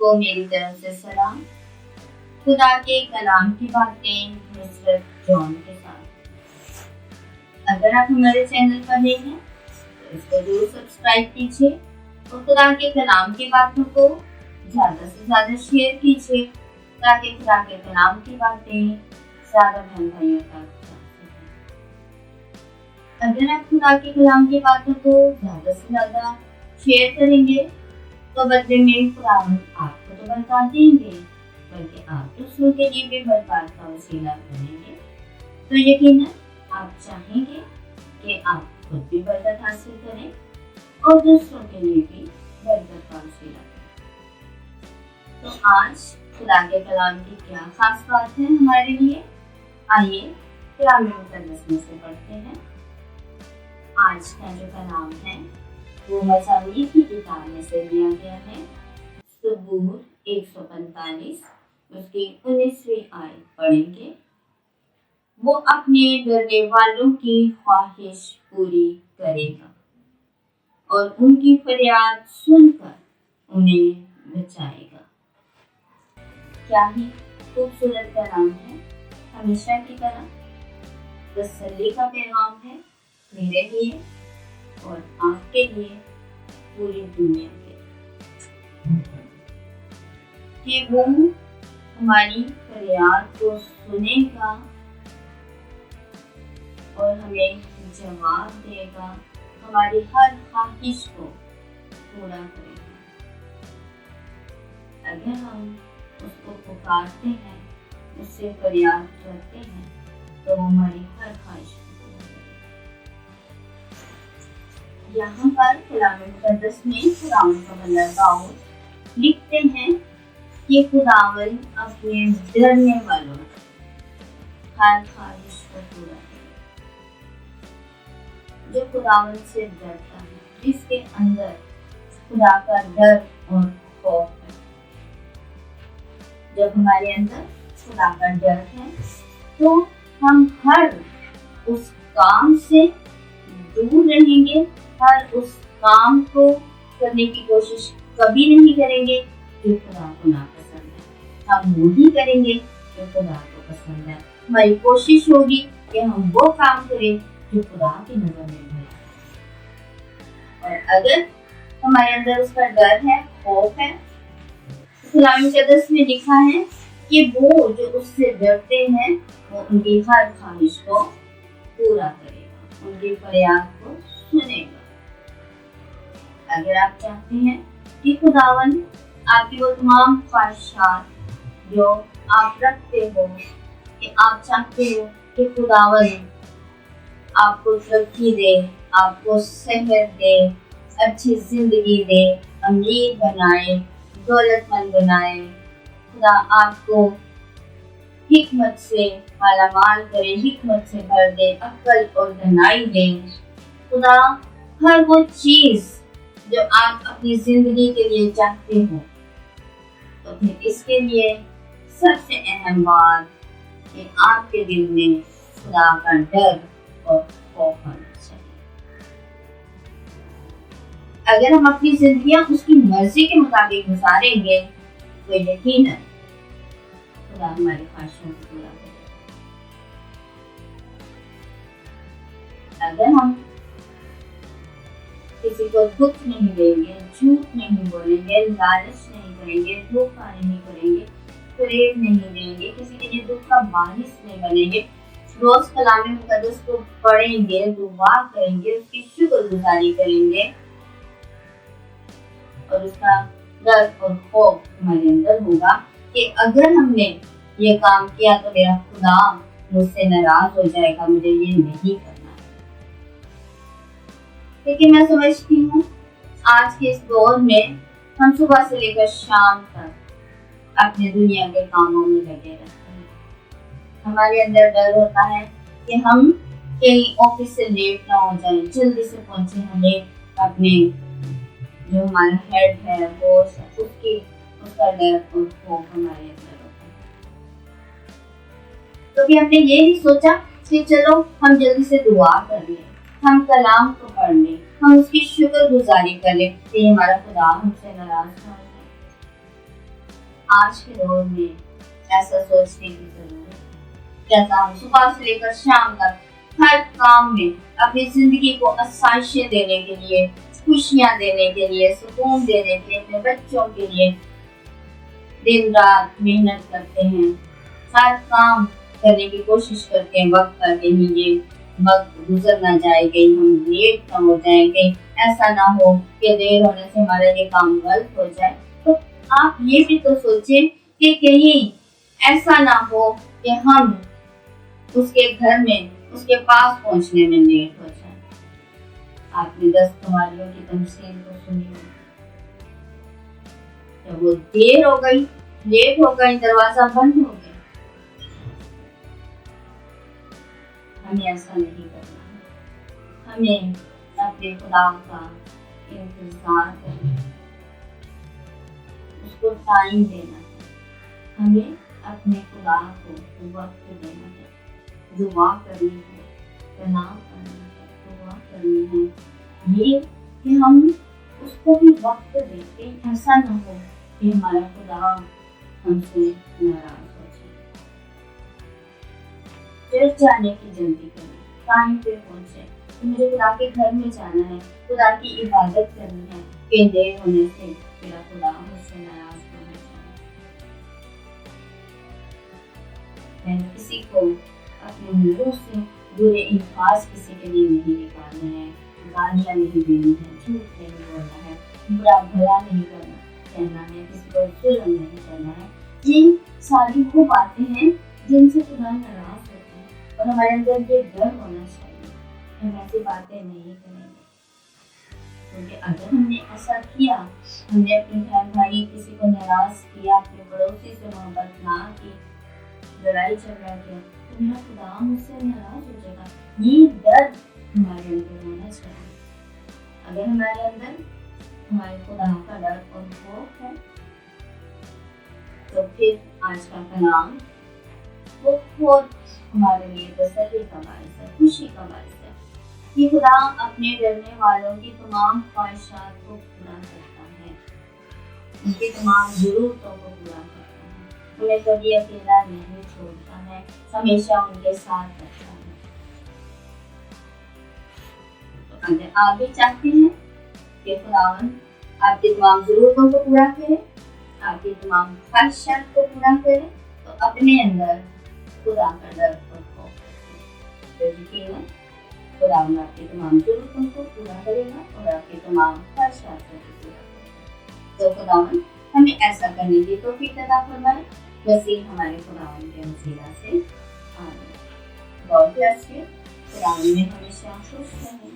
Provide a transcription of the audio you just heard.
को मेरी तरफ से सलाम। खुदा के कलाम की बातें नुसरत जॉन के साथ। अगर आप हमारे चैनल पर नए हैं तो इसको जरूर सब्सक्राइब कीजिए और खुदा के कलाम की बातों को ज़्यादा से ज़्यादा शेयर कीजिए ताकि खुदा के कलाम की बातें ज़्यादा बहन भाइयों तक पहुंच सकें। अगर आप खुदा के कलाम की बातों को ज़्यादा से ज़्यादा शेयर करेंगे तो बदले में खुदा आपको तो बरकत देंगे, बल्कि आप दूसरों के लिए भी बरकत का वसीला बनेंगे। तो यकीनन आप चाहेंगे कि आप खुद भी बरकत हासिल करें और दूसरों के लिए भी बरकत का वसीला बनें। तो आज खुदा के कलाम की क्या खास बात है हमारे लिए, आइए कलाम मुकद्दस में से पढ़ते हैं। आज का जो कलाम है वो मज़ामीर की किताब में से लिया गया है। सबूर 145 उसकी 19वीं आयत पढ़ेंगे। वो अपने डरने वालों की ख्वाहिश पूरी करेगा और उनकी फरियाद सुनकर उन्हें बचाएगा। क्या ही खूबसूरत कलाम है। हमेशा की तरह तसल्ली का पैगाम है मेरे लिए और आपके लिए, पूरी दुनिया के, कि वो हमारी फरियाद को सुनेगा और हमें जवाब देगा, हमारी हर ख्वाहिश को पूरा करेगा। अगर हम उसको पुकारते हैं, उससे फरियाद करते हैं, तो वो हमारी हर ख्वाहिश को पूरा करेगा। यहाँ पर कलाम मुकद्दस में खुदावंद का बंदा दाऊद लिखते हैं कि खुदावंद अपने डरने वालों हर ख्वाहिश को पूरा करेगा। जो खुदावंद से डरता है, जिसके अंदर खुदा का डर और खौफ है, जब हमारे अंदर खुदा का डर है तो हम हर उस काम से दूर रहेंगे, हर उस काम को करने की कोशिश कभी नहीं करेंगे जो खुदा को नापसंद है। हम वही करेंगे जो खुदा को पसंद है। हमारी कोशिश होगी कि हम वो काम करें जो खुदा की नजर में है। और अगर हमारे अंदर उसका डर है, खौफ है, कलाम मुकद्दस में लिखा है कि वो जो उससे डरते हैं वो उनकी हर ख्वाहिश को पूरा करेगा, उनकी फरियाद को सुनेगा। अगर आप चाहते हैं कि खुदावंद आपकी वो तमाम ख्वाहिशात जो आप रखते हो, कि आप चाहते हो कि खुदावंद आपको तरक्की दे, आपको सेहत दे, अच्छी जिंदगी दे, अमीर बनाए, दौलतमंद बनाए, खुदा आपको हिकमत से मालामाल करे, हिकमत से भर दे, अक्ल और दानाई दे। खुदा हर वो चीज जो आप अपनी जिंदगी के लिए चाहते हो, तो फिर इसके लिए सबसे अहम बात कि आपके दिल में खुदा का डर और खौफ होना चाहिए। अगर हम अपनी जिंदगियां उसकी मर्जी के मुताबिक गुजारेंगे तो यकीनन खुदा हमारी ख्वाहिशों को पूरा करेगा। अगर हम किसी को दुख नहीं देंगे, झूठ नहीं बोलेंगे, लालच नहीं करेंगे, धोखा नहीं करेंगे, फरेब नहीं देंगे, किसी के लिए दुख का बारिश नहीं बनेंगे, रोज कलाम मुकद्दस को पढ़ेंगे, दुआ करेंगे, उसकी शुक्रगुजारी करेंगे और उसका डर और खौफ हमारे अंदर होगा कि अगर हमने ये काम किया तो मेरा खुदा मुझसे नाराज हो जाएगा, मुझे ये नहीं करना। लेकिन मैं समझती हूँ आज के इस दौर में हम सुबह से लेकर शाम तक अपने दुनिया के कामों में लगे रहते हैं। हमारे अंदर डर होता है कि हम कहीं ऑफिस से लेट ना हो जाए, जल्दी से पहुंचे, हमें अपने जो हमारा हेड है, बॉस है, उसका डर और खौफ हमारे अंदर होता है। तो भी हमने ये नहीं सोचा कि चलो हम जल्दी से दुआ कर लें, हम कलाम को पढ़ लें, हम उसकी शुक्रगुजारी कर लें कि हमारा खुदा हमसे नाराज ना हो जाए। आज के दौर में ऐसा सोचने की जरूरत है। जैसा हम सुबह से लेकर शाम तक हर काम में अपनी जिंदगी को आसाइशें देने के लिए, खुशियां देने के लिए, सुकून देने के लिए, अपने बच्चों के लिए दिन रात मेहनत करते हैं, हर काम करने की कोशिश करते हैं वक्त पर, कहीं ये वक्त गुजर ना जाए, कहीं हम लेट ना हो जाए, कहीं ऐसा ना हो कि देर होने से हमारा ये काम गलत हो जाए। तो आप ये भी तो सोचें कि कहीं ऐसा ना हो कि हम उसके घर में, उसके पास पहुंचने में लेट हो जाए। आपने 10 कुमारियों की तमसील तो सुनी होगी। जब वो देर हो गई, लेट हो गई, दरवाजा बंद हो गया। हमें ऐसा नहीं करना है। हमें अपने खुदा का इंतजार करना है, उसको टाइम देना है। हमें अपने खुदा को वक्त देना है, दुआ करनी है, तनाव करना है, दुआ करनी है। ये कि हम उसको भी वक्त देते, ऐसा ना हो कि हमारा खुदा हमसे नाराज हो जाए। फिर जाने की जल्दी करें, टाइम पे पहुंचे। तो मुझे खुदा के घर में जाना है, खुदा की इबादत करनी है कि देर होने से मेरा खुदा मुझसे नाराज ना हो जाए। मैंने किसी को अपने मुंह से बुरे अल्फाज किसी के लिए नहीं निकालने हैं, गालियाँ नहीं देनी है, झूठ नहीं बोलना है, बुरा भला नहीं करना कहना है, किसी को जुल्म नहीं करना है। ये सारी वो बातें हैं जिनसे खुदा नाराज होता है और हमारे अंदर ये डर होना चाहिए, हम ऐसी बातें नहीं करेंगे। क्योंकि अगर हमने ऐसा किया, हमने अपने बहन भाई किसी को नाराज किया, अपने पड़ोसी से मोहब्बत ना की, लड़ाई झगड़ा किया, तो मेरा खुदा मुझसे नाराज हो जाएगा। ये डर हमारे अंदर होना चाहिए। अगर हमारे अंदर हमारे खुदा का डर और खौफ है, तो फिर आज का कलाम वो खुद हमारे लिए तसल्ली का बारिश है, खुशी का बारिश है कि खुदा अपने डरने वालों की तमाम ख्वाहिशात को पूरा करता है, उनकी तमाम जरूरतों को पूरा करता है, उन्हें कभी अकेला नहीं छोड़ता है, हमेशा उनके साथ रहता है। तो अगर आप भी चाहते हैं कि खुदावन आपकी तमाम जरूरतों को पूरा करे, आपकी तमाम ख्वाहिशात को पूरा करे, तो अपने अंदर खुदा का डर और खौफ रखें। तो यकीनन खुदावन आपकी तमाम जरूरतों को पूरा करेगा और आपकी तमाम ख्वाहिशात को पूरा करेगा। तो खुदावन हमें ऐसा करने की तौफीक अता फरमाए, मसीह हमारे खुदावन के वसीला से आमीन। God bless you. खुदावन में हमेशा खुश रहें।